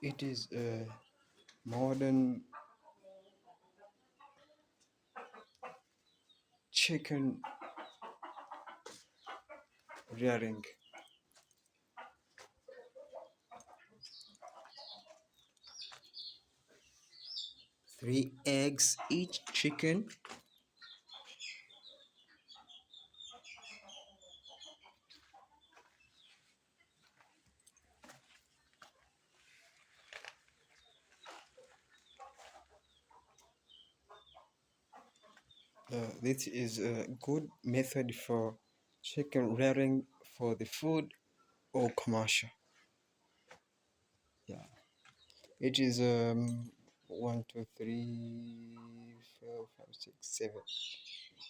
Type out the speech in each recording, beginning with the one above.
It is a modern chicken rearing. 3 eggs each chicken. This is a good method for chicken rearing for the food or commercial. Yeah, it is 1, 2, 3, 4, 5, 6, 7.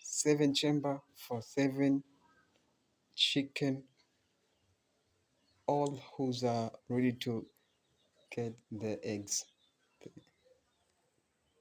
7 chamber for 7 chicken, all who's are ready to get the eggs.